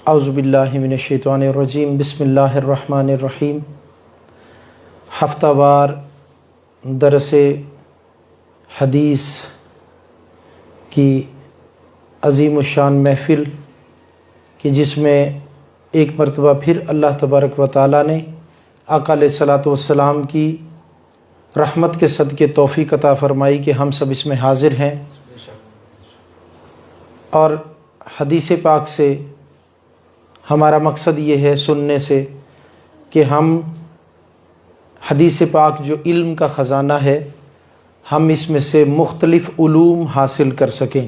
اعوذ باللہ من الشیطان الرجیم بسم اللہ الرحمن الرحیم۔ ہفتہ وار درس حدیث کی عظیم الشان محفل کہ جس میں ایک مرتبہ پھر اللہ تبارک و تعالیٰ نے آقا علیہ الصلاۃ والسلام کی رحمت کے صدقے توفیق عطا فرمائی کہ ہم سب اس میں حاضر ہیں، اور حدیث پاک سے ہمارا مقصد یہ ہے سننے سے کہ ہم حدیث پاک جو علم کا خزانہ ہے ہم اس میں سے مختلف علوم حاصل کر سکیں۔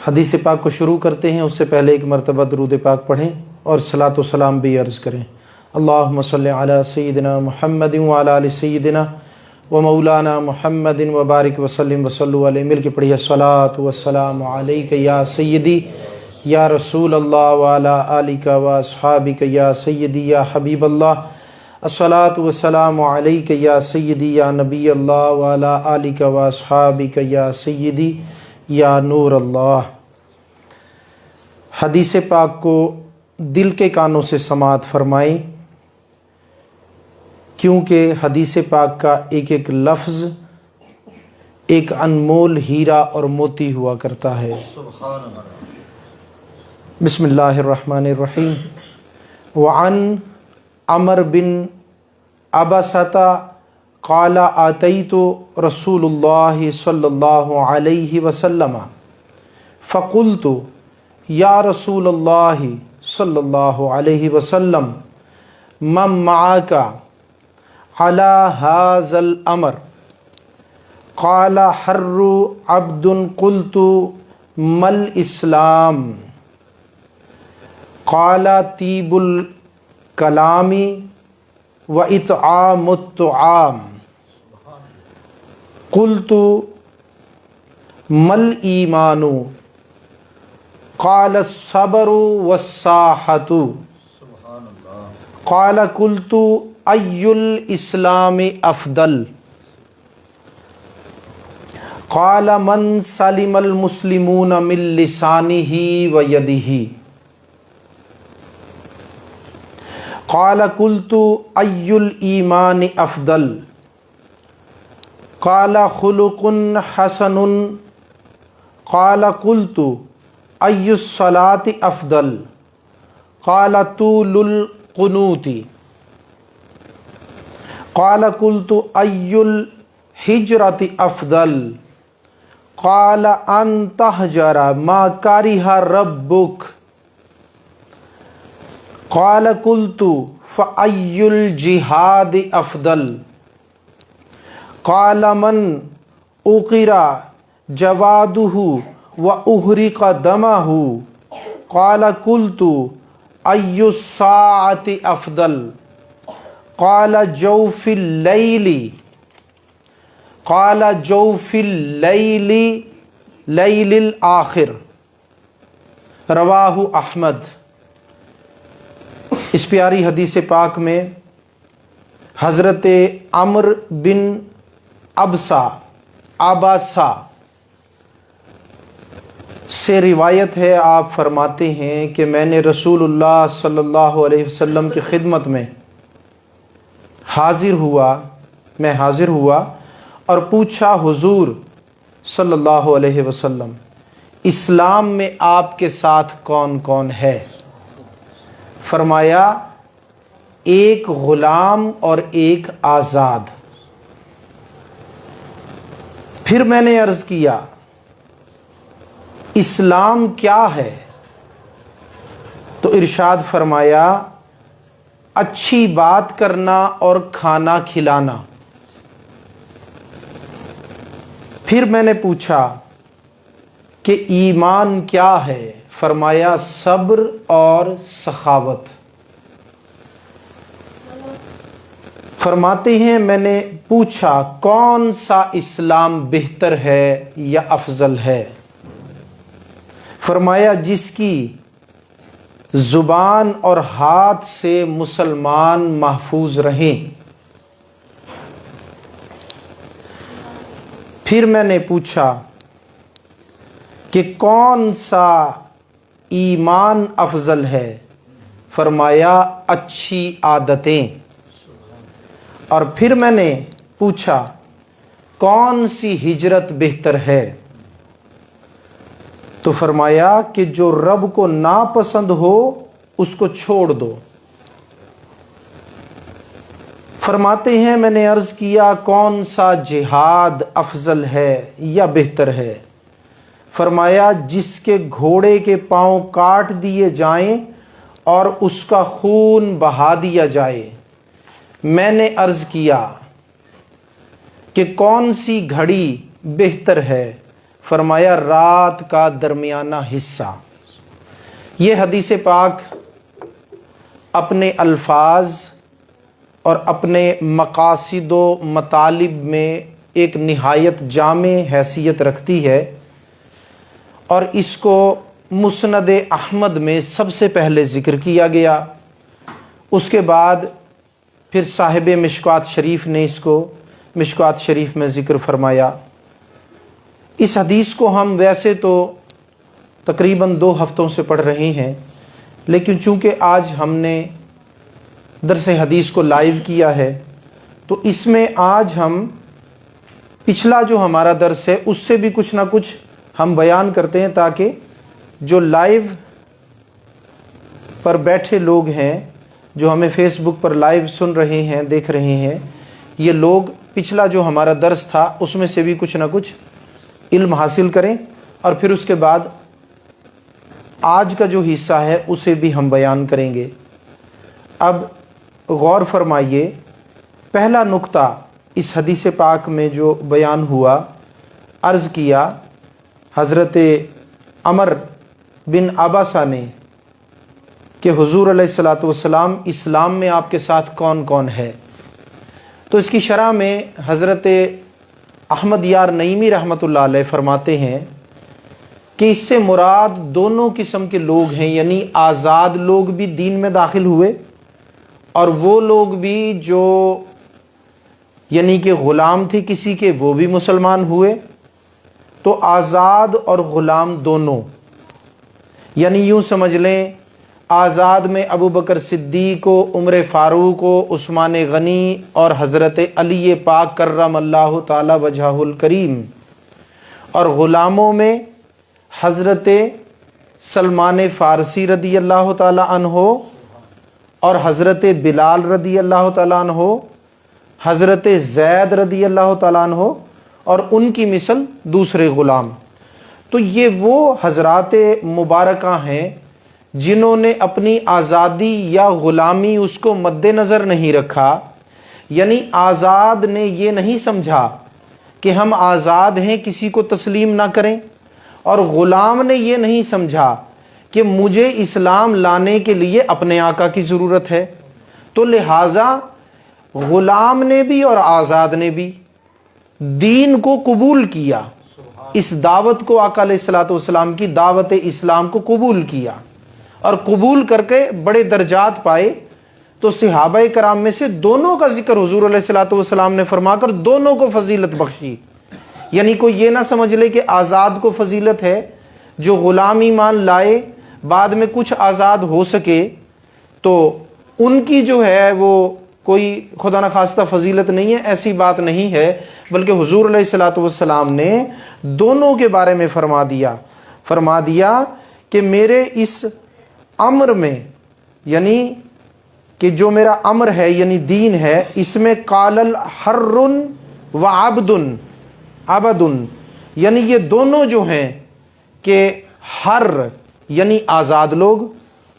حدیث پاک کو شروع کرتے ہیں، اس سے پہلے ایک مرتبہ درود پاک پڑھیں اور صلاۃ و سلام بھی عرض کریں۔ اللہم صلی علی سیدنا محمد وعلی آل سیدنا و مولانا محمد وبارک وسلم وصلوا علیہ۔ مل کے پڑھیے الصلاۃ والسلام علیک یا سیدی یا رسول اللہ وعلی آلک و اصحابک یا سیدی یا حبیب اللہ، الصلاۃ والسلام علیک یا سیدی یا نبی اللہ وعلی آلک و اصحابک یا سیدی یا نور اللہ۔ حدیث پاک کو دل کے کانوں سے سماعت فرمائیں، کیونکہ حدیث پاک کا ایک ایک لفظ ایک انمول ہیرا اور موتی ہوا کرتا ہے۔ بسم اللہ الرحمن الرحیم۔ وعن عمر بن عبسة قال آتیت رسول اللہ صلی اللہ علیہ وسلم فقلت یا رسول اللہ صلی اللہ علیہ وسلم من معك على هذا الامر قال حر عبد قلت ما الاسلام قال طیب الکلام و اطعام الطعام قلت ما الایمان قال الصبر والصاحۃ قال قلت ای الاسلام افضل قال من سلم المسلمون من لسانہ و یدہ قال قلت ای الایمان افضل قال خلق حسن قال قلت ای الصلاة افضل قال طول القنوت قال قلت ای الہجرة افضل قال ان تہجر ما کرہ ربک قال قلت فأي الجهاد افضل قال من اقر جواده واحرق دمه قال قلت أي الساعة افضل قال جوف الليل قال جوف الليل ليل الآخر رواہ احمد۔ اس پیاری حدیث پاک میں حضرت عمر بن عبسہ سے روایت ہے، آپ فرماتے ہیں کہ میں نے رسول اللہ صلی اللہ علیہ وسلم کی خدمت میں حاضر ہوا اور پوچھا حضور صلی اللہ علیہ وسلم اسلام میں آپ کے ساتھ کون کون ہے؟ فرمایا ایک غلام اور ایک آزاد۔ پھر میں نے عرض کیا اسلام کیا ہے؟ تو ارشاد فرمایا اچھی بات کرنا اور کھانا کھلانا۔ پھر میں نے پوچھا کہ ایمان کیا ہے؟ فرمایا صبر اور سخاوت۔ فرماتے ہیں میں نے پوچھا کون سا اسلام بہتر ہے یا افضل ہے؟ فرمایا جس کی زبان اور ہاتھ سے مسلمان محفوظ رہیں۔ پھر میں نے پوچھا کہ کون سا ایمان افضل ہے؟ فرمایا اچھی عادتیں۔ اور پھر میں نے پوچھا کون سی ہجرت بہتر ہے؟ تو فرمایا کہ جو رب کو ناپسند ہو اس کو چھوڑ دو۔ فرماتے ہیں میں نے عرض کیا کون سا جہاد افضل ہے یا بہتر ہے؟ فرمایا جس کے گھوڑے کے پاؤں کاٹ دیے جائیں اور اس کا خون بہا دیا جائے۔ میں نے عرض کیا کہ کون سی گھڑی بہتر ہے؟ فرمایا رات کا درمیانہ حصہ۔ یہ حدیث پاک اپنے الفاظ اور اپنے مقاصد و مطالب میں ایک نہایت جامع حیثیت رکھتی ہے، اور اس کو مسند احمد میں سب سے پہلے ذکر کیا گیا، اس کے بعد پھر صاحب مشکوٰۃ شریف نے اس کو مشکوٰۃ شریف میں ذکر فرمایا۔ اس حدیث کو ہم ویسے تو تقریباً 2 ہفتوں سے پڑھ رہے ہیں، لیکن چونکہ آج ہم نے درس حدیث کو لائیو کیا ہے تو اس میں آج ہم پچھلا جو ہمارا درس ہے اس سے بھی کچھ نہ کچھ ہم بیان کرتے ہیں، تاکہ جو لائیو پر بیٹھے لوگ ہیں، جو ہمیں فیس بک پر لائیو سن رہے ہیں، دیکھ رہے ہیں، یہ لوگ پچھلا جو ہمارا درس تھا اس میں سے بھی کچھ نہ کچھ علم حاصل کریں، اور پھر اس کے بعد آج کا جو حصہ ہے اسے بھی ہم بیان کریں گے۔ اب غور فرمائیے، پہلا نقطہ اس حدیث پاک میں جو بیان ہوا، عرض کیا حضرت عمر بن عباسہ نے کہ حضور علیہ الصلاۃ والسلام اسلام میں آپ کے ساتھ کون کون ہے؟ تو اس کی شرح میں حضرت احمد یار نعیمی رحمۃ اللہ علیہ فرماتے ہیں کہ اس سے مراد دونوں قسم کے لوگ ہیں، یعنی آزاد لوگ بھی دین میں داخل ہوئے اور وہ لوگ بھی جو یعنی کہ غلام تھے کسی کے، وہ بھی مسلمان ہوئے۔ تو آزاد اور غلام دونوں، یعنی یوں سمجھ لیں آزاد میں ابو بکر صدیق و عمر فاروق و عثمان غنی اور حضرت علی پاک کرم اللہ تعالی وجہہ الکریم، اور غلاموں میں حضرت سلمان فارسی رضی اللہ تعالی عنہ اور حضرت بلال رضی اللہ تعالیٰ عنہ، حضرت زید رضی اللہ تعالیٰ عنہ اور ان کی مثل دوسرے غلام۔ تو یہ وہ حضرات مبارکہ ہیں جنہوں نے اپنی آزادی یا غلامی اس کو مد نظر نہیں رکھا، یعنی آزاد نے یہ نہیں سمجھا کہ ہم آزاد ہیں کسی کو تسلیم نہ کریں، اور غلام نے یہ نہیں سمجھا کہ مجھے اسلام لانے کے لیے اپنے آقا کی ضرورت ہے۔ تو لہٰذا غلام نے بھی اور آزاد نے بھی دین کو قبول کیا، اس دعوت کو، آقا علیہ الصلوۃ والسلام کی دعوت اسلام کو قبول کیا، اور قبول کر کے بڑے درجات پائے۔ تو صحابہ کرام میں سے دونوں کا ذکر حضور علیہ الصلوۃ والسلام نے فرما کر دونوں کو فضیلت بخشی، یعنی کوئی یہ نہ سمجھ لے کہ آزاد کو فضیلت ہے، جو غلام ایمان لائے بعد میں کچھ آزاد ہو سکے تو ان کی جو ہے وہ کوئی خدا نخواستہ فضیلت نہیں ہے، ایسی بات نہیں ہے، بلکہ حضور علیہ الصلوۃ والسلام نے دونوں کے بارے میں فرما دیا کہ میرے اس امر میں، یعنی کہ جو میرا امر ہے یعنی دین ہے، اس میں قال الحر و عبد، یعنی یہ دونوں جو ہیں کہ حر یعنی آزاد لوگ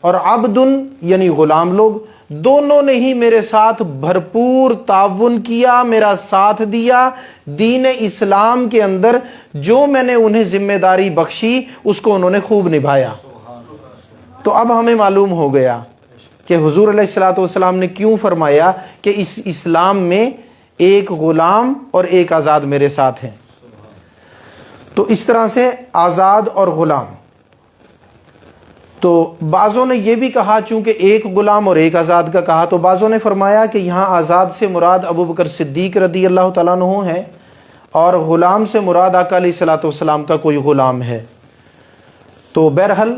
اور عبد یعنی غلام لوگ، دونوں نے ہی میرے ساتھ بھرپور تعاون کیا، میرا ساتھ دیا، دین اسلام کے اندر جو میں نے انہیں ذمہ داری بخشی اس کو انہوں نے خوب نبھایا۔ تو اب ہمیں معلوم ہو گیا کہ حضور علیہ الصلوۃ والسلام نے کیوں فرمایا کہ اس اسلام میں ایک غلام اور ایک آزاد میرے ساتھ ہیں۔ تو اس طرح سے آزاد اور غلام، تو بعضوں نے یہ بھی کہا چونکہ ایک غلام اور ایک آزاد کا کہا، تو بعضوں نے فرمایا کہ یہاں آزاد سے مراد ابو بکر صدیق رضی اللہ تعالیٰ عنہ ہے، اور غلام سے مراد آقا علیہ الصلوۃ والسلام کا کوئی غلام ہے۔ تو بہرحال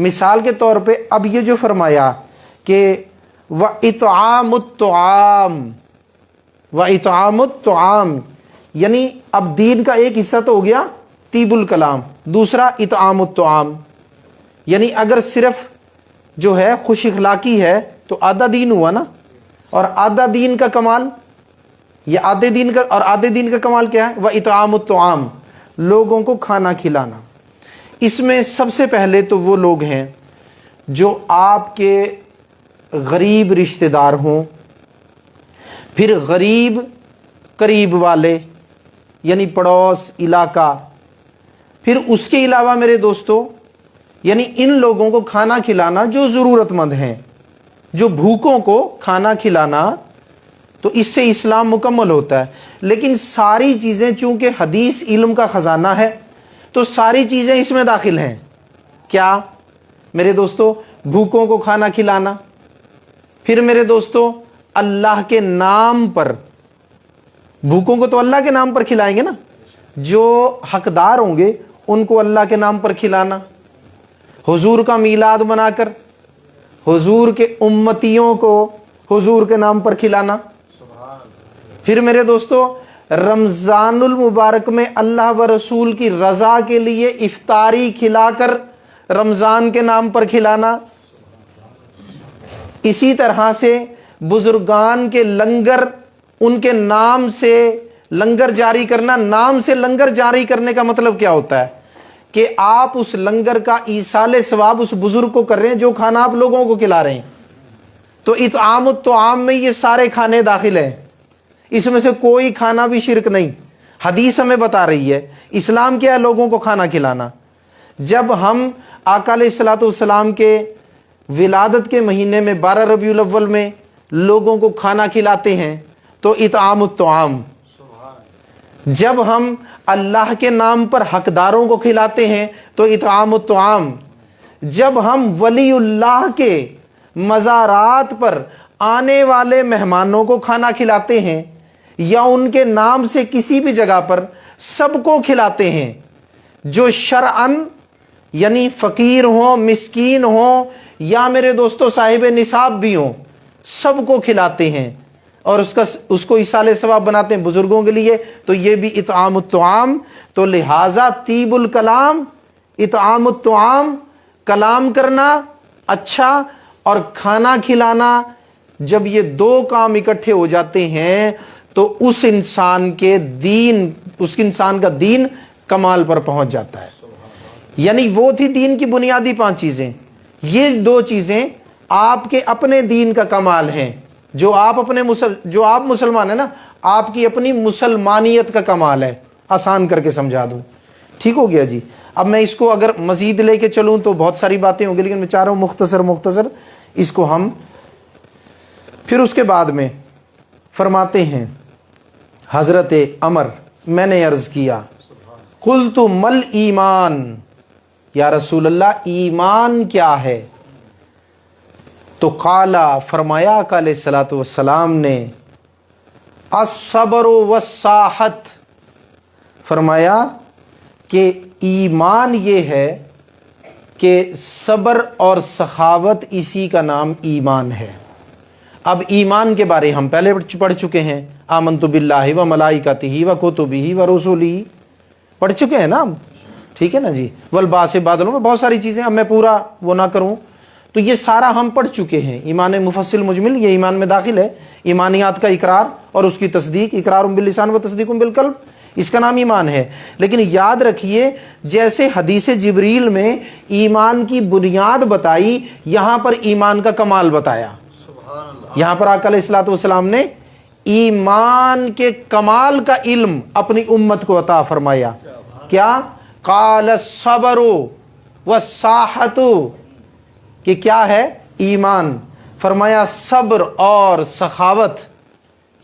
مثال کے طور پہ اب یہ جو فرمایا کہ وَإِطْعَامُ الطَّعَامِ، وَإِطْعَامُ الطَّعَامِ، یعنی اب دین کا ایک حصہ تو ہو گیا طیب الکلام، دوسرا اطعام الطعام، یعنی اگر صرف جو ہے خوش اخلاقی ہے تو آدھا دین ہوا نا، اور آدھا دین کا کمال، یہ آدھے دین کا، اور آدھے دین کا کمال کیا ہے؟ وَإِطْعَامُ الطَّعَامِ، لوگوں کو کھانا کھلانا۔ اس میں سب سے پہلے تو وہ لوگ ہیں جو آپ کے غریب رشتہ دار ہوں، پھر غریب قریب والے یعنی پڑوس علاقہ، پھر اس کے علاوہ میرے دوستو یعنی ان لوگوں کو کھانا کھلانا جو ضرورت مند ہیں، جو بھوکوں کو کھانا کھلانا، تو اس سے اسلام مکمل ہوتا ہے۔ لیکن ساری چیزیں چونکہ حدیث علم کا خزانہ ہے تو ساری چیزیں اس میں داخل ہیں۔ کیا میرے دوستو؟ بھوکوں کو کھانا کھلانا، پھر میرے دوستو اللہ کے نام پر، بھوکوں کو تو اللہ کے نام پر کھلائیں گے نا، جو حقدار ہوں گے ان کو اللہ کے نام پر کھلانا، حضور کا میلاد بنا کر حضور کے امتیوں کو حضور کے نام پر کھلانا، پھر میرے دوستو رمضان المبارک میں اللہ و رسول کی رضا کے لیے افطاری کھلا کر رمضان کے نام پر کھلانا، اسی طرح سے بزرگان کے لنگر، ان کے نام سے لنگر جاری کرنا۔ نام سے لنگر جاری کرنے کا مطلب کیا ہوتا ہے؟ کہ آپ اس لنگر کا ایصال ثواب اس بزرگ کو کر رہے ہیں جو کھانا آپ لوگوں کو کھلا رہے ہیں۔ تو اطعام الطعام میں یہ سارے کھانے داخل ہیں، اس میں سے کوئی کھانا بھی شرک نہیں۔ حدیث ہمیں بتا رہی ہے اسلام کیا ہے؟ لوگوں کو کھانا کھلانا۔ جب ہم آقا علیہ الصلوۃ والسلام کے ولادت کے مہینے میں 12 ربیع الاول میں لوگوں کو کھانا کھلاتے ہیں تو اطعام الطعام۔ جب ہم اللہ کے نام پر حقداروں کو کھلاتے ہیں تو اطعام الطعام۔ جب ہم ولی اللہ کے مزارات پر آنے والے مہمانوں کو کھانا کھلاتے ہیں یا ان کے نام سے کسی بھی جگہ پر سب کو کھلاتے ہیں، جو شرعن یعنی فقیر ہوں، مسکین ہوں یا میرے دوستو صاحب نصاب بھی ہوں، سب کو کھلاتے ہیں اور اس کو ایصال ثواب بناتے ہیں بزرگوں کے لیے، تو یہ بھی اطعام الطعام۔ تو لہذا طیب الکلام، اطعام الطعام، کلام کرنا اچھا اور کھانا کھلانا، جب یہ دو کام اکٹھے ہو جاتے ہیں تو اس انسان کا دین کمال پر پہنچ جاتا ہے۔ یعنی وہ تھی دین کی بنیادی 5 چیزیں، یہ 2 چیزیں آپ کے اپنے دین کا کمال ہیں، جو آپ مسلمان ہیں نا، آپ کی اپنی مسلمانیت کا کمال ہے۔ آسان کر کے سمجھا دوں، ٹھیک ہو گیا جی؟ اب میں اس کو اگر مزید لے کے چلوں تو بہت ساری باتیں ہوں گی، لیکن میں چاہ رہا ہوں مختصر اس کو ہم پھر اس کے بعد میں فرماتے ہیں حضرت عمر، میں نے عرض کیا قلت مل ایمان، یا رسول اللہ ایمان کیا ہے؟ تو قالا، فرمایا آقا علیہ الصلوۃ والسلام نے الصبر والساحت، فرمایا کہ ایمان یہ ہے کہ صبر اور سخاوت، اسی کا نام ایمان ہے۔ اب ایمان کے بارے ہم پہلے پڑھ چکے ہیں، آمنت باللہ و ملائکتہ و کتبہ و رسلہ، پڑھ چکے ہیں نا ہم، ٹھیک ہے نا جی؟ والبعث بعد الموت، بہت ساری چیزیں، اب میں پورا وہ نہ کروں، تو یہ سارا ہم پڑھ چکے ہیں۔ ایمان مفصل مجمل یہ ایمان میں داخل ہے، ایمانیات کا اقرار اور اس کی تصدیق، اقرار باللسان و تصدیق بالقلب، اس کا نام ایمان ہے۔ لیکن یاد رکھیے جیسے حدیث جبریل میں ایمان کی بنیاد بتائی، یہاں پر ایمان کا کمال بتایا۔ یہاں پر آقا علیہ الصلوۃ والسلام نے ایمان کے کمال کا علم اپنی امت کو عطا فرمایا۔ کیا؟ قال الصبر والساحت، کہ کیا ہے؟ ایمان۔ فرمایا صبر اور سخاوت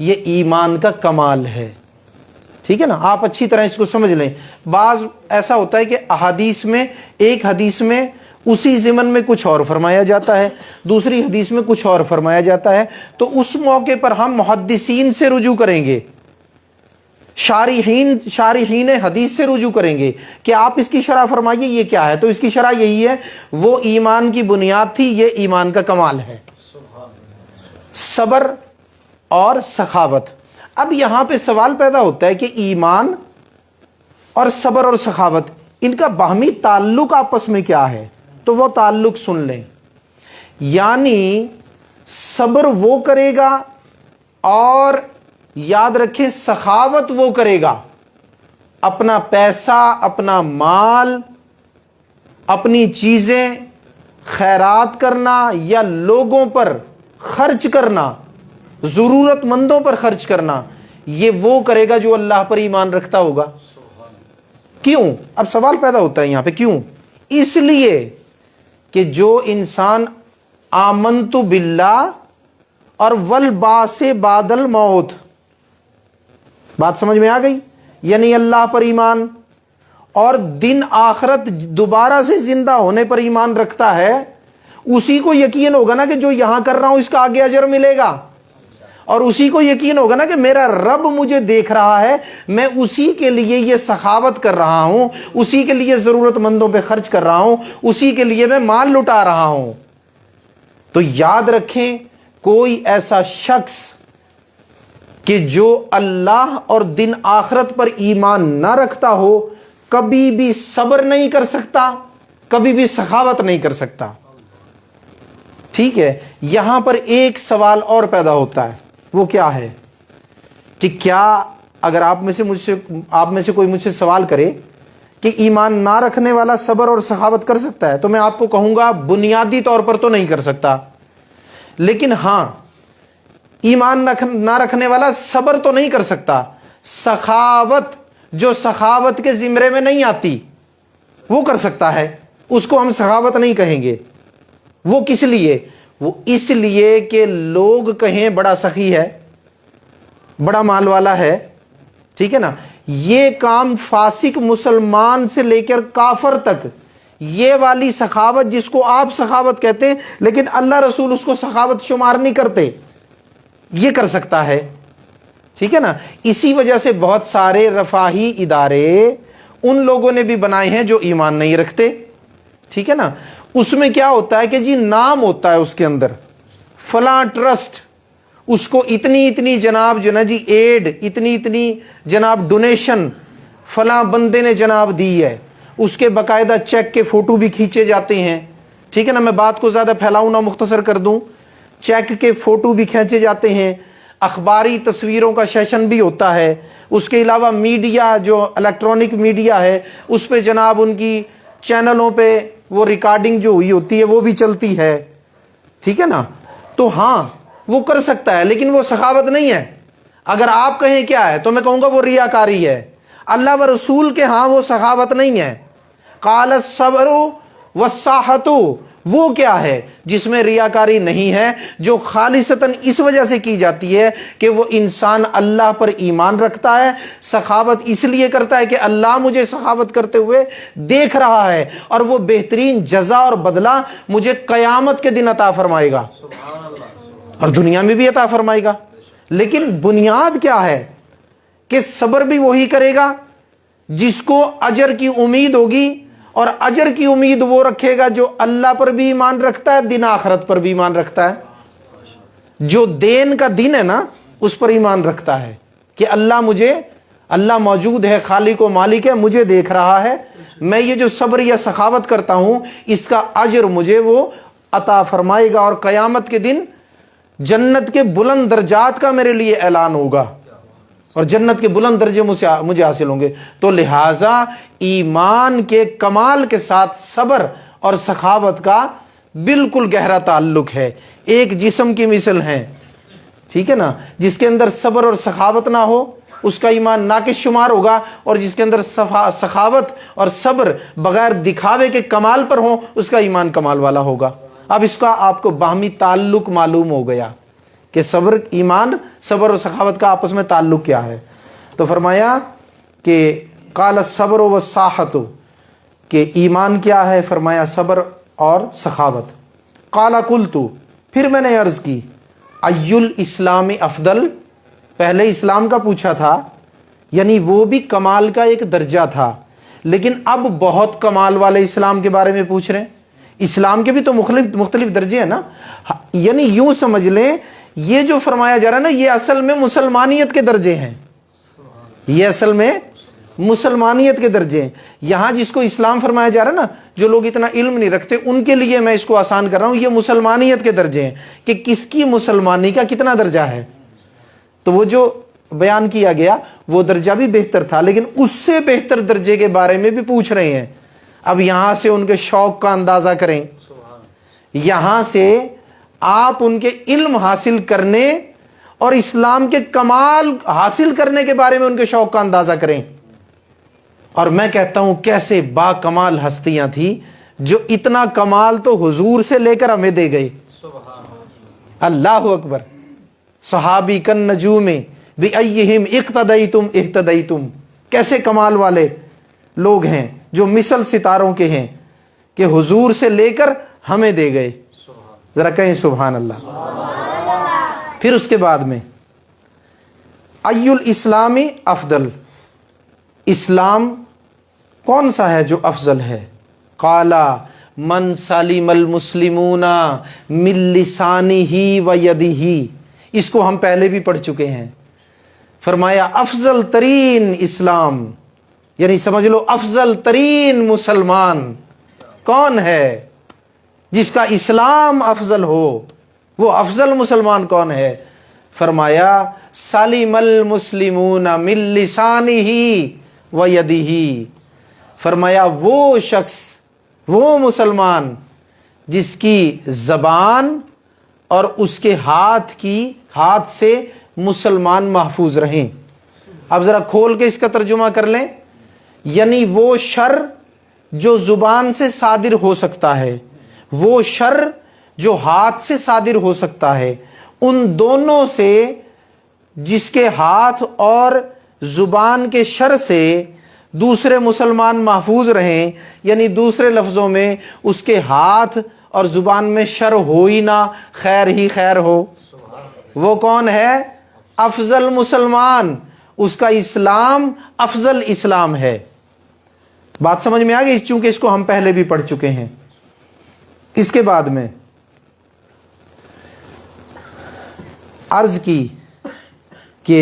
یہ ایمان کا کمال ہے، ٹھیک ہے نا؟ آپ اچھی طرح اس کو سمجھ لیں۔ بعض ایسا ہوتا ہے کہ احادیث میں، ایک حدیث میں اسی ضمن میں کچھ اور فرمایا جاتا ہے، دوسری حدیث میں کچھ اور فرمایا جاتا ہے، تو اس موقع پر ہم محدثین سے رجوع کریں گے شارحین حدیث سے رجوع کریں گے کہ آپ اس کی شرح فرمائیے یہ کیا ہے، تو اس کی شرح یہی ہے، وہ ایمان کی بنیاد تھی، یہ ایمان کا کمال ہے، صبر اور سخاوت۔ اب یہاں پہ سوال پیدا ہوتا ہے کہ ایمان اور صبر اور سخاوت، ان کا باہمی تعلق آپس میں کیا ہے؟ تو وہ تعلق سن لیں، یعنی صبر وہ کرے گا اور یاد رکھیں سخاوت وہ کرے گا، اپنا پیسہ، اپنا مال، اپنی چیزیں خیرات کرنا یا لوگوں پر خرچ کرنا، ضرورت مندوں پر خرچ کرنا، یہ وہ کرے گا جو اللہ پر ایمان رکھتا ہوگا۔ کیوں؟ اب سوال پیدا ہوتا ہے یہاں پہ، کیوں؟ اس لیے کہ جو انسان آمنت باللہ اور والبعث بعد الموت، بات سمجھ میں آ گئی؟ یعنی اللہ پر ایمان اور دن آخرت دوبارہ سے زندہ ہونے پر ایمان رکھتا ہے، اسی کو یقین ہوگا نا کہ جو یہاں کر رہا ہوں اس کا آگے اجر ملے گا، اور اسی کو یقین ہوگا نا کہ میرا رب مجھے دیکھ رہا ہے، میں اسی کے لیے یہ سخاوت کر رہا ہوں، اسی کے لیے ضرورت مندوں پہ خرچ کر رہا ہوں، اسی کے لیے میں مال لٹا رہا ہوں۔ تو یاد رکھیں، کوئی ایسا شخص کہ جو اللہ اور دن آخرت پر ایمان نہ رکھتا ہو، کبھی بھی صبر نہیں کر سکتا، کبھی بھی سخاوت نہیں کر سکتا۔ ٹھیک ہے، یہاں پر ایک سوال اور پیدا ہوتا ہے، وہ کیا ہے کہ کیا اگر آپ میں سے کوئی مجھ سے سوال کرے کہ ایمان نہ رکھنے والا صبر اور سخاوت کر سکتا ہے، تو میں آپ کو کہوں گا بنیادی طور پر تو نہیں کر سکتا، لیکن ہاں ایمان نہ رکھنے والا صبر تو نہیں کر سکتا، سخاوت جو سخاوت کے زمرے میں نہیں آتی وہ کر سکتا ہے، اس کو ہم سخاوت نہیں کہیں گے۔ وہ کس لیے؟ وہ اس لیے کہ لوگ کہیں بڑا سخی ہے، بڑا مال والا ہے، ٹھیک ہے نا، یہ کام فاسق مسلمان سے لے کر کافر تک، یہ والی سخاوت جس کو آپ سخاوت کہتے ہیں لیکن اللہ رسول اس کو سخاوت شمار نہیں کرتے، یہ کر سکتا ہے، ٹھیک ہے نا۔ اسی وجہ سے بہت سارے رفاہی ادارے ان لوگوں نے بھی بنائے ہیں جو ایمان نہیں رکھتے، ٹھیک ہے نا۔ اس میں کیا ہوتا ہے کہ جی نام ہوتا ہے اس کے اندر، فلاں ٹرسٹ، اس کو اتنی اتنی جناب جو نا جی ایڈ، اتنی اتنی جناب ڈونیشن فلاں بندے نے جناب دی ہے، اس کے باقاعدہ چیک کے فوٹو بھی کھینچے جاتے ہیں، ٹھیک ہے نا۔ میں بات کو زیادہ پھیلاؤں نہ، مختصر کر دوں، چیک کے فوٹو بھی کھینچے جاتے ہیں، اخباری تصویروں کا سیشن بھی ہوتا ہے، اس کے علاوہ میڈیا جو الیکٹرانک میڈیا ہے اس پہ جناب ان کی چینلوں پہ وہ ریکارڈنگ جو ہوئی ہوتی ہے وہ بھی چلتی ہے، ٹھیک ہے نا۔ تو ہاں وہ کر سکتا ہے لیکن وہ سخاوت نہیں ہے۔ اگر آپ کہیں کیا ہے تو میں کہوں گا وہ ریاکاری ہے، اللہ و رسول کے ہاں وہ سخاوت نہیں ہے۔ قال الصبر والساحت، وہ کیا ہے جس میں ریاکاری نہیں ہے، جو خالصتاً اس وجہ سے کی جاتی ہے کہ وہ انسان اللہ پر ایمان رکھتا ہے، سخاوت اس لیے کرتا ہے کہ اللہ مجھے سخاوت کرتے ہوئے دیکھ رہا ہے اور وہ بہترین جزا اور بدلہ مجھے قیامت کے دن عطا فرمائے گا اور دنیا میں بھی عطا فرمائے گا۔ لیکن بنیاد کیا ہے کہ صبر بھی وہی کرے گا جس کو اجر کی امید ہوگی، اور اجر کی امید وہ رکھے گا جو اللہ پر بھی ایمان رکھتا ہے، دن آخرت پر بھی ایمان رکھتا ہے، جو دین کا دن ہے نا اس پر ایمان رکھتا ہے کہ اللہ موجود ہے، خالق و مالک ہے، مجھے دیکھ رہا ہے، میں یہ جو صبر یا سخاوت کرتا ہوں اس کا اجر مجھے وہ عطا فرمائے گا، اور قیامت کے دن جنت کے بلند درجات کا میرے لیے اعلان ہوگا اور جنت کے بلند درجے مجھے حاصل ہوں گے۔ تو لہٰذا ایمان کے کمال کے ساتھ صبر اور سخاوت کا بالکل گہرا تعلق ہے، ایک جسم کی مثل ہیں، ٹھیک ہے نا۔ جس کے اندر صبر اور سخاوت نہ ہو اس کا ایمان ناقص شمار ہوگا، اور جس کے اندر سخاوت اور صبر بغیر دکھاوے کے کمال پر ہو اس کا ایمان کمال والا ہوگا۔ اب اس کا آپ کو باہمی تعلق معلوم ہو گیا کہ صبر اور سخاوت کا آپس میں تعلق کیا ہے۔ تو فرمایا کہ قال الصبر والساحت، کہ ایمان کیا ہے؟ فرمایا صبر اور سخاوت۔ قال قلت، پھر میں نے عرض کی، ای الاسلام افضل، پہلے اسلام کا پوچھا تھا، یعنی وہ بھی کمال کا ایک درجہ تھا، لیکن اب بہت کمال والے اسلام کے بارے میں پوچھ رہے ہیں۔ اسلام کے بھی تو مختلف درجے ہیں نا، یعنی یوں سمجھ لیں یہ جو فرمایا جا رہا ہے نا، یہ اصل میں مسلمانیت کے درجے ہیں، یہ اصل میں مسلمانیت کے درجے ہیں۔ یہاں جس کو اسلام فرمایا جا رہا ہے نا، جو لوگ اتنا علم نہیں رکھتے ان کے لیے میں اس کو آسان کر رہا ہوں، یہ مسلمانیت کے درجے ہیں کہ کس کی مسلمانی کا کتنا درجہ ہے۔ تو وہ جو بیان کیا گیا وہ درجہ بھی بہتر تھا، لیکن اس سے بہتر درجے کے بارے میں بھی پوچھ رہے ہیں۔ اب یہاں سے ان کے شوق کا اندازہ کریں، یہاں سے آپ ان کے علم حاصل کرنے اور اسلام کے کمال حاصل کرنے کے بارے میں ان کے شوق کا اندازہ کریں۔ اور میں کہتا ہوں کیسے با کمال ہستیاں تھیں جو اتنا کمال تو حضور سے لے کر ہمیں دے گئے۔ اللہ اکبر۔ صحابی کن نجوم بِأَيِّهِمْ اقتدیتم اہتدیتم، کیسے کمال والے لوگ ہیں جو مثل ستاروں کے ہیں کہ حضور سے لے کر ہمیں دے گئے۔ ذرا کہیں سبحان اللہ۔ پھر اس کے بعد میں ای الاسلام افضل، اسلام کون سا ہے جو افضل ہے؟ قال من سلم المسلمون من لسانہ و یدہ، اس کو ہم پہلے بھی پڑھ چکے ہیں۔ فرمایا افضل ترین اسلام، یعنی سمجھ لو افضل ترین مسلمان کون ہے؟ جس کا اسلام افضل ہو، وہ افضل مسلمان کون ہے؟ فرمایا سلم المسلمون من لسانہ و یدہ، فرمایا وہ شخص، وہ مسلمان جس کی زبان اور اس کے ہاتھ سے مسلمان محفوظ رہیں۔ اب ذرا کھول کے اس کا ترجمہ کر لیں، یعنی وہ شر جو زبان سے صادر ہو سکتا ہے، وہ شر جو ہاتھ سے صادر ہو سکتا ہے، ان دونوں سے جس کے ہاتھ اور زبان کے شر سے دوسرے مسلمان محفوظ رہیں، یعنی دوسرے لفظوں میں اس کے ہاتھ اور زبان میں شر ہو ہی نہ، خیر ہی خیر ہو، وہ کون ہے؟ افضل مسلمان، اس کا اسلام افضل اسلام ہے۔ بات سمجھ میں آ گئی؟ چونکہ اس کو ہم پہلے بھی پڑھ چکے ہیں۔ اس کے بعد میں عرض کی کہ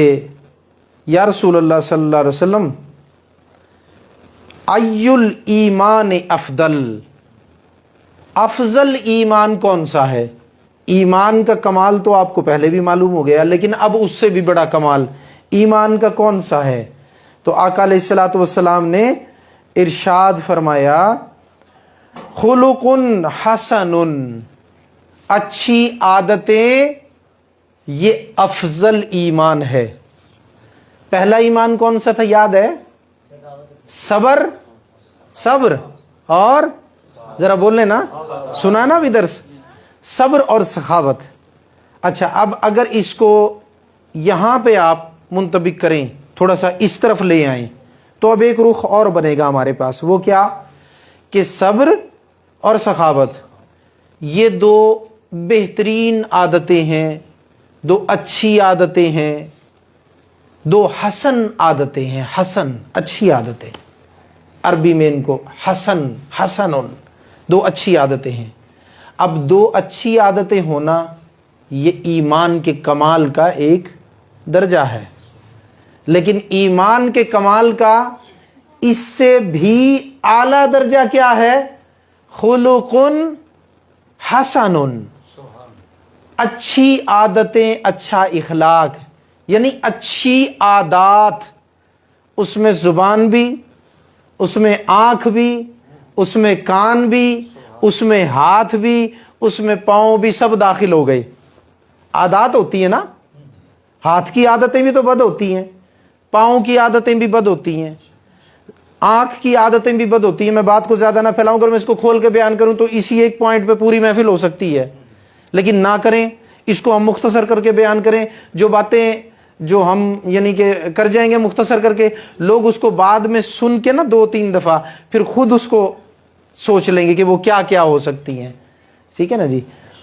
یا رسول اللہ صلی اللہ علیہ وسلم ای الایمان افضل، افضل ایمان کون سا ہے؟ ایمان کا کمال تو آپ کو پہلے بھی معلوم ہو گیا، لیکن اب اس سے بھی بڑا کمال ایمان کا کون سا ہے؟ تو آقا علیہ الصلوۃ والسلام نے ارشاد فرمایا خلق حسن، اچھی عادتیں یہ افضل ایمان ہے۔ پہلا ایمان کون سا تھا یاد ہے؟ صبر اور ذرا بول لیں نا، سنا نا بھی درس، صبر اور سخاوت۔ اچھا اب اگر اس کو یہاں پہ آپ منطبق کریں، تھوڑا سا اس طرف لے آئیں، تو اب ایک رخ اور بنے گا ہمارے پاس۔ وہ کیا کہ صبر اور سخاوت یہ دو بہترین عادتیں ہیں، دو اچھی عادتیں ہیں، دو حسن عادتیں ہیں۔ حسن اچھی عادتیں، عربی میں ان کو حسن دو اچھی عادتیں ہیں۔ اب دو اچھی عادتیں ہونا یہ ایمان کے کمال کا ایک درجہ ہے، لیکن ایمان کے کمال کا اس سے بھی اعلیٰ درجہ کیا ہے؟ خلق حسن، اچھی عادتیں، اچھا اخلاق، یعنی اچھی عادات، اس میں زبان بھی، اس میں آنکھ بھی، اس میں کان بھی، اس میں ہاتھ بھی، اس میں پاؤں بھی، سب داخل ہو گئے۔ عادات ہوتی ہیں نا، ہاتھ کی عادتیں بھی تو بد ہوتی ہیں، پاؤں کی عادتیں بھی بد ہوتی ہیں، آنکھ کی عادتیں بھی بد ہوتی ہیں۔ میں بات کو زیادہ نہ پھیلاؤں، اگر میں اس کو کھول کے بیان کروں تو اسی ایک پوائنٹ پہ پوری محفل ہو سکتی ہے، لیکن نہ کریں، اس کو ہم مختصر کر کے بیان کریں۔ جو باتیں جو ہم یعنی کہ کر جائیں گے مختصر کر کے، لوگ اس کو بعد میں سن کے نا 2-3 دفعہ پھر خود اس کو سوچ لیں گے کہ وہ کیا کیا ہو سکتی ہیں، ٹھیک ہے نا جی۔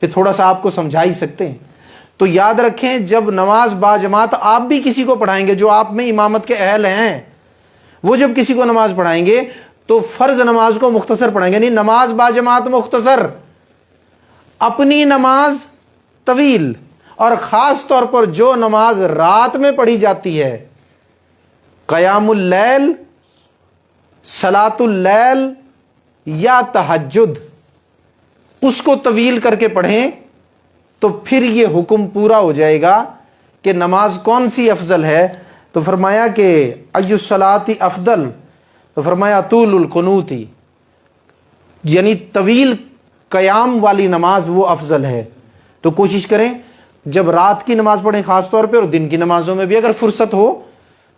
پہ تھوڑا سا آپ کو سمجھا ہی سکتے ہیں. تو یاد رکھیں جب نماز با جماعت آپ بھی کسی کو پڑھائیں گے جو آپ میں امامت کے اہل ہیں، وہ جب کسی کو نماز پڑھائیں گے تو فرض نماز کو مختصر پڑھائیں گے، نہیں نماز با جماعت مختصر، اپنی نماز طویل. اور خاص طور پر جو نماز رات میں پڑھی جاتی ہے، قیام اللیل، صلاۃ اللیل یا تہجد، اس کو طویل کر کے پڑھیں تو پھر یہ حکم پورا ہو جائے گا کہ نماز کون سی افضل ہے. تو فرمایا کہ ای الصلاۃ افضل، تو فرمایا طول القنوت، یعنی طویل قیام والی نماز وہ افضل ہے. تو کوشش کریں جب رات کی نماز پڑھیں خاص طور پہ، اور دن کی نمازوں میں بھی اگر فرصت ہو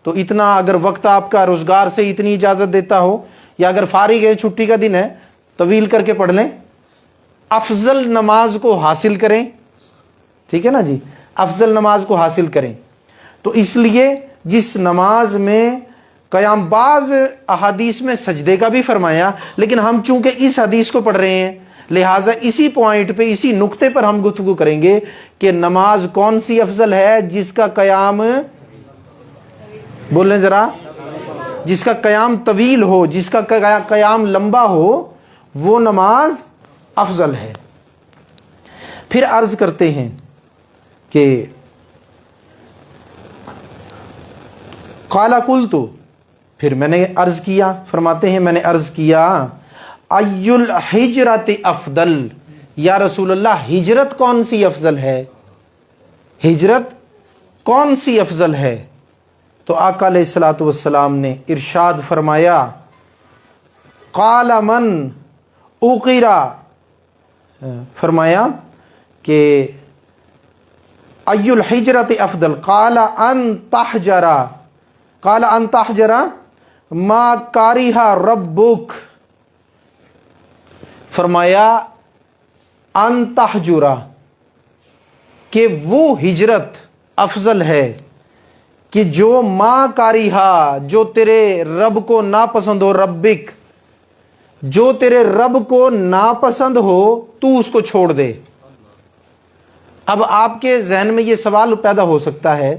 تو اتنا، اگر وقت آپ کا روزگار سے اتنی اجازت دیتا ہو، یا اگر فارغ ہے چھٹی کا دن ہے، طویل کر کے پڑھ لیں، افضل نماز کو حاصل کریں. ٹھیک ہے نا جی، افضل نماز کو حاصل کریں. تو اس لیے جس نماز میں قیام، بعض احادیث میں سجدے کا بھی فرمایا، لیکن ہم چونکہ اس حدیث کو پڑھ رہے ہیں لہٰذا اسی پوائنٹ پہ، اسی نقطے پر ہم گفتگو کریں گے کہ نماز کون سی افضل ہے جس کا قیام، بولیں ذرا، جس کا قیام طویل ہو، جس کا قیام لمبا ہو، وہ نماز افضل ہے. پھر عرض کرتے ہیں کہ قال قلت، پھر میں نے عرض کیا، فرماتے ہیں میں نے عرض کیا، ای الحجرت افضل، یا رسول اللہ ہجرت کون سی افضل ہے، ہجرت کون سی افضل ہے. تو آقا علیہ الصلوۃ والسلام نے ارشاد فرمایا، قال من اقرا، فرمایا کہ ای الحجرت افضل، قال ان تحجر ما کارہ ربک، فرمایا ان تحجرا، کہ وہ ہجرت افضل ہے کہ جو ما کارہا، جو تیرے رب کو ناپسند ہو، ربک، جو تیرے رب کو ناپسند ہو تو اس کو چھوڑ دے. اب آپ کے ذہن میں یہ سوال پیدا ہو سکتا ہے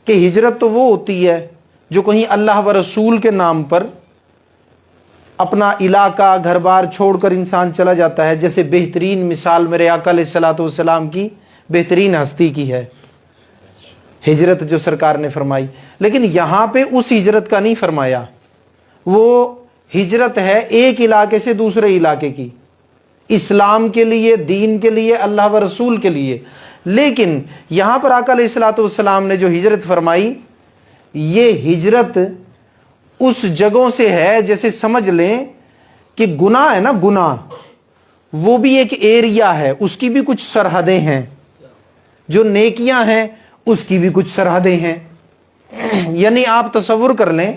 کہ ہجرت تو وہ ہوتی ہے جو کہیں اللہ و رسول کے نام پر اپنا علاقہ گھر بار چھوڑ کر انسان چلا جاتا ہے، جیسے بہترین مثال میرے آقا علیہ الصلوۃ والسلام کی بہترین ہستی کی ہے، ہجرت جو سرکار نے فرمائی. لیکن یہاں پہ اس ہجرت کا نہیں فرمایا، وہ ہجرت ہے ایک علاقے سے دوسرے علاقے کی، اسلام کے لیے، دین کے لیے، اللہ و رسول کے لیے. لیکن یہاں پر آقا علیہ الصلوۃ والسلام نے جو ہجرت فرمائی، یہ ہجرت اس جگہوں سے ہے، جیسے سمجھ لیں کہ گناہ ہے نا، گناہ وہ بھی ایک ایریا ہے، اس کی بھی کچھ سرحدیں ہیں، جو نیکیاں ہیں اس کی بھی کچھ سرحدیں ہیں. یعنی آپ تصور کر لیں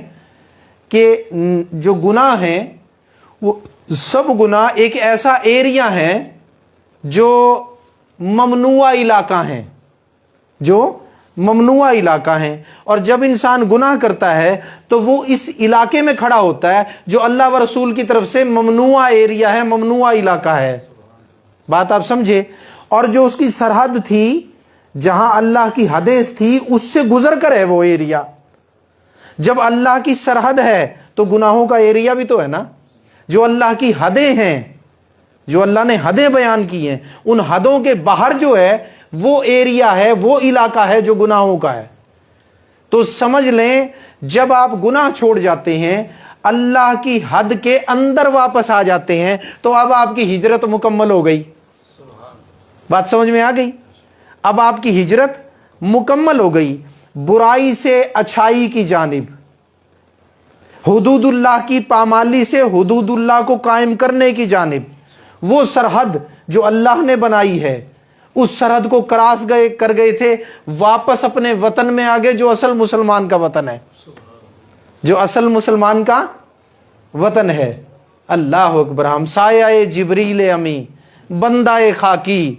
کہ جو گناہ ہیں وہ سب گناہ ایک ایسا ایریا ہے جو ممنوع علاقہ ہیں، جو ممنوع علاقہ ہیں. اور جب انسان گناہ کرتا ہے تو وہ اس علاقے میں کھڑا ہوتا ہے جو اللہ و رسول کی طرف سے ممنوع ایریا ہے، ممنوع علاقہ ہے. بات آپ سمجھے؟ اور جو اس کی سرحد تھی، جہاں اللہ کی حدیں تھی، اس سے گزر کر ہے وہ ایریا. جب اللہ کی سرحد ہے تو گناہوں کا ایریا بھی تو ہے نا. جو اللہ کی حدیں ہیں، جو اللہ نے حدیں بیان کی ہیں، ان حدوں کے باہر جو ہے وہ ایریا ہے، وہ علاقہ ہے جو گناہوں کا ہے. تو سمجھ لیں جب آپ گناہ چھوڑ جاتے ہیں، اللہ کی حد کے اندر واپس آ جاتے ہیں، تو اب آپ کی ہجرت مکمل ہو گئی. بات سمجھ میں آ گئی؟ اب آپ کی ہجرت مکمل ہو گئی، برائی سے اچھائی کی جانب، حدود اللہ کی پامالی سے حدود اللہ کو قائم کرنے کی جانب. وہ سرحد جو اللہ نے بنائی ہے، اس سرحد کو کراس کر گئے تھے، واپس اپنے وطن میں آگے، جو اصل مسلمان کا وطن ہے، جو اصل مسلمان کا وطن ہے. اللہ اکبر. ہم سایہ جبریل امی، بندہ خاکی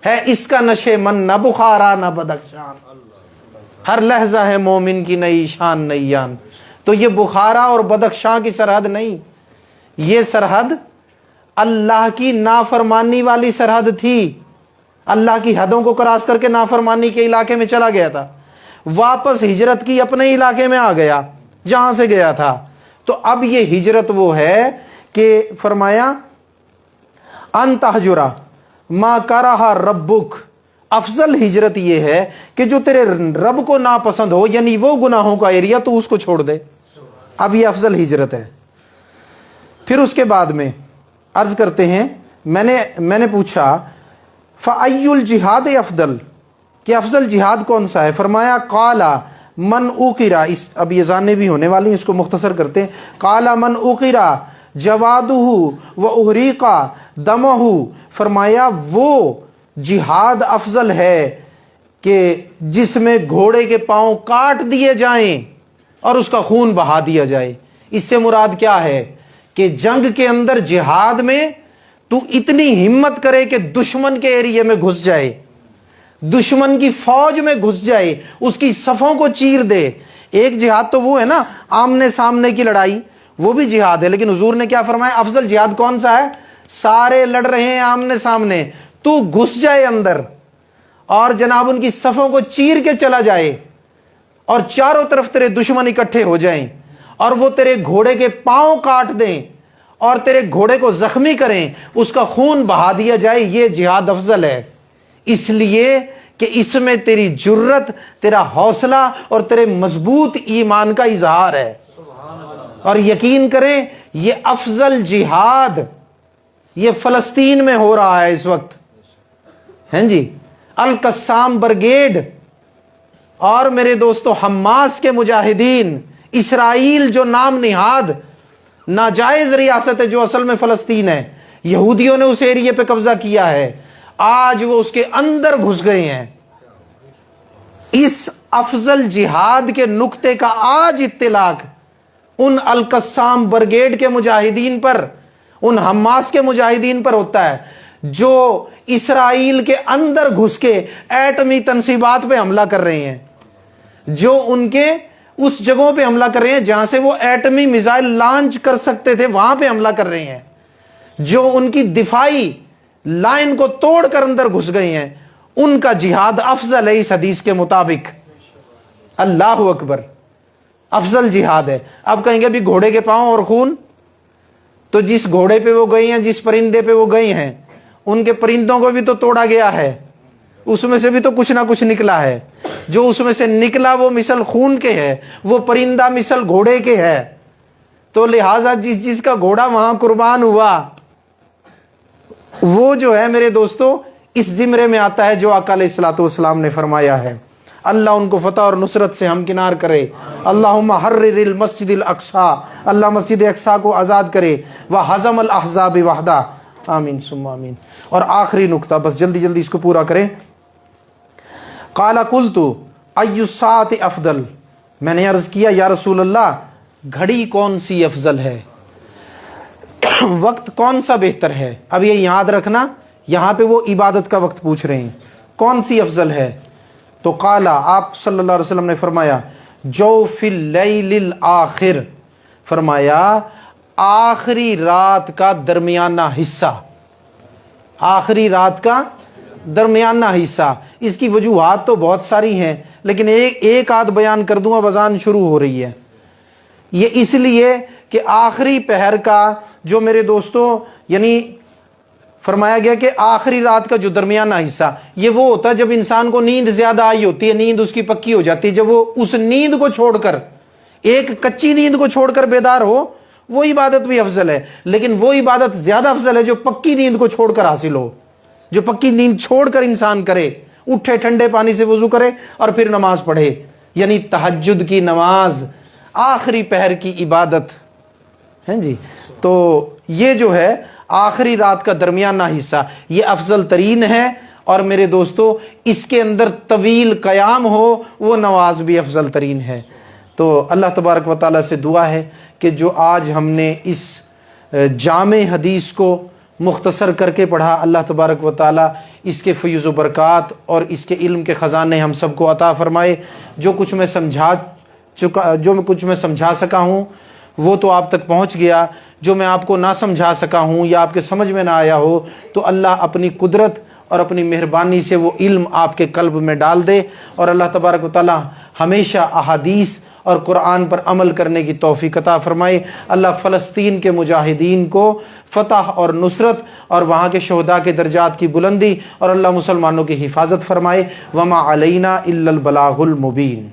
ہے اس کا نشے من، نہ بخارا نہ بدخشان، ہر لحظہ ہے مومن کی نئی شان نئی یان. تو یہ بخارا اور بدخشاں کی سرحد نہیں، یہ سرحد اللہ کی نافرمانی والی سرحد تھی. اللہ کی حدوں کو کراس کر کے نافرمانی کے علاقے میں چلا گیا تھا، واپس ہجرت کی اپنے علاقے میں آ گیا جہاں سے گیا تھا. تو اب یہ ہجرت وہ ہے کہ فرمایا ان تہجرا ما کرہ ربک، افضل ہجرت یہ ہے کہ جو تیرے رب کو ناپسند ہو، یعنی وہ گناہوں کا ایریا تو اس کو چھوڑ دے. اب یہ افضل ہجرت ہے. پھر اس کے بعد میں عرض کرتے ہیں، میں نے پوچھا فَأَيُّ الْجِهَادِ افضل، کہ افضل جہاد کون سا ہے؟ فرمایا قال من اوقرا، اب یہ جاننے بھی ہونے والی ہیں، اس کو مختصر کرتے ہیں. قال من اوقرا جوادہ واحریق دمہ، فرمایا وہ جہاد افضل ہے کہ جس میں گھوڑے کے پاؤں کاٹ دیے جائیں اور اس کا خون بہا دیا جائے. اس سے مراد کیا ہے کہ جنگ کے اندر جہاد میں تو اتنی ہمت کرے کہ دشمن کے ایریے میں گھس جائے، دشمن کی فوج میں گھس جائے، اس کی صفوں کو چیر دے. ایک جہاد تو وہ ہے نا آمنے سامنے کی لڑائی، وہ بھی جہاد ہے، لیکن حضور نے کیا فرمایا؟ افضل جہاد کون سا ہے؟ سارے لڑ رہے ہیں آمنے سامنے، تو گھس جائے اندر اور جناب ان کی صفوں کو چیر کے چلا جائے اور چاروں طرف تیرے دشمن اکٹھے ہو جائیں اور وہ تیرے گھوڑے کے پاؤں کاٹ دیں اور تیرے گھوڑے کو زخمی کریں، اس کا خون بہا دیا جائے. یہ جہاد افضل ہے، اس لیے کہ اس میں تیری جرت، تیرا حوصلہ اور تیرے مضبوط ایمان کا اظہار ہے. اور یقین کریں یہ افضل جہاد یہ فلسطین میں ہو رہا ہے اس وقت، ہیں جی. القسام برگیڈ اور میرے دوستو حماس کے مجاہدین، اسرائیل جو نام نہاد ناجائز ریاست ہے جو اصل میں فلسطین ہے، یہودیوں نے اس ایریے پہ قبضہ کیا ہے، آج وہ اس کے اندر گھس گئے ہیں. اس افضل جہاد کے نقطے کا آج اطلاق ان القسام برگیڈ کے مجاہدین پر، ان حماس کے مجاہدین پر ہوتا ہے جو اسرائیل کے اندر گھس کے ایٹمی تنصیبات پہ حملہ کر رہے ہیں، جو ان کے اس جگہوں پہ حملہ کر رہے ہیں جہاں سے وہ ایٹمی میزائل لانچ کر سکتے تھے، وہاں پہ حملہ کر رہے ہیں، جو ان کی دفاعی لائن کو توڑ کر اندر گھس گئے ہیں. ان کا جہاد افضل ہے اس حدیث کے مطابق. اللہ اکبر، افضل جہاد ہے. اب کہیں گے بھی گھوڑے کے پاؤں اور خون، تو جس گھوڑے پہ وہ گئے ہیں، جس پرندے پہ وہ گئے ہیں، ان کے پرندوں کو بھی تو توڑا گیا ہے، اس میں سے بھی تو کچھ نہ کچھ نکلا ہے. جو اس میں سے نکلا وہ مثل خون کے ہے، وہ پرندہ مثل گھوڑے کے ہے. تو لہٰذا جس کا گھوڑا وہاں قربان ہوا وہ جو ہے میرے دوستو اس زمرے میں آتا ہے جو آقا علیہ الصلوۃ والسلام نے فرمایا ہے. اللہ ان کو فتح اور نصرت سے ہمکنار کرے. اللہم حرر المسجد الاقصی، اللہ مسجد اقصی کو آزاد کرے. وہزم الاحزاب وحدہ، آمین ثم آمین. اور آخری نقطہ، بس جلدی جلدی اس کو پورا کریں. قال قلت ای الساعۃ افضل، میں نے عرض کیا یا رسول اللہ گھڑی کون سی افضل ہے، وقت کون سا بہتر ہے. اب یہ یاد رکھنا، یہاں پہ وہ عبادت کا وقت پوچھ رہے ہیں کون سی افضل ہے. تو قال، آپ صلی اللہ علیہ وسلم نے فرمایا جوف اللیل الاخر، فرمایا آخری رات کا درمیانہ حصہ، آخری رات کا درمیانہ حصہ. اس کی وجوہات تو بہت ساری ہیں لیکن ایک آدھ بیان کر دوں. اب اذان شروع ہو رہی ہے. یہ اس لیے کہ آخری پہر کا جو میرے دوستوں یعنی فرمایا گیا کہ آخری رات کا جو درمیانہ حصہ، یہ وہ ہوتا ہے جب انسان کو نیند زیادہ آئی ہوتی ہے، نیند اس کی پکی ہو جاتی ہے، جب وہ اس نیند کو چھوڑ کر، ایک کچی نیند کو چھوڑ کر بیدار ہو، وہ عبادت بھی افضل ہے. لیکن وہ عبادت زیادہ افضل ہے جو پکی نیند کو چھوڑ کر حاصل ہو، جو پکی نیند چھوڑ کر انسان کرے، اٹھے ٹھنڈے پانی سے وضو کرے اور پھر نماز پڑھے، یعنی تہجد کی نماز، آخری پہر کی عبادت ہیں جی. تو یہ جو ہے آخری رات کا درمیانہ حصہ یہ افضل ترین ہے. اور میرے دوستو اس کے اندر طویل قیام ہو وہ نماز بھی افضل ترین ہے. تو اللہ تبارک و تعالیٰ سے دعا ہے کہ جو آج ہم نے اس جامع حدیث کو مختصر کر کے پڑھا، اللہ تبارک و تعالیٰ اس کے فیض و برکات اور اس کے علم کے خزانے ہم سب کو عطا فرمائے. جو کچھ میں سمجھا سکا ہوں وہ تو آپ تک پہنچ گیا. جو میں آپ کو نہ سمجھا سکا ہوں یا آپ کے سمجھ میں نہ آیا ہو تو اللہ اپنی قدرت اور اپنی مہربانی سے وہ علم آپ کے قلب میں ڈال دے، اور اللہ تبارک و تعالی ہمیشہ احادیث اور قرآن پر عمل کرنے کی توفیق عطا فرمائے۔ اللہ فلسطین کے مجاہدین کو فتح اور نصرت اور وہاں کے شہداء کے درجات کی بلندی، اور اللہ مسلمانوں کی حفاظت فرمائے۔ وما علینا الا البلاغ المبین۔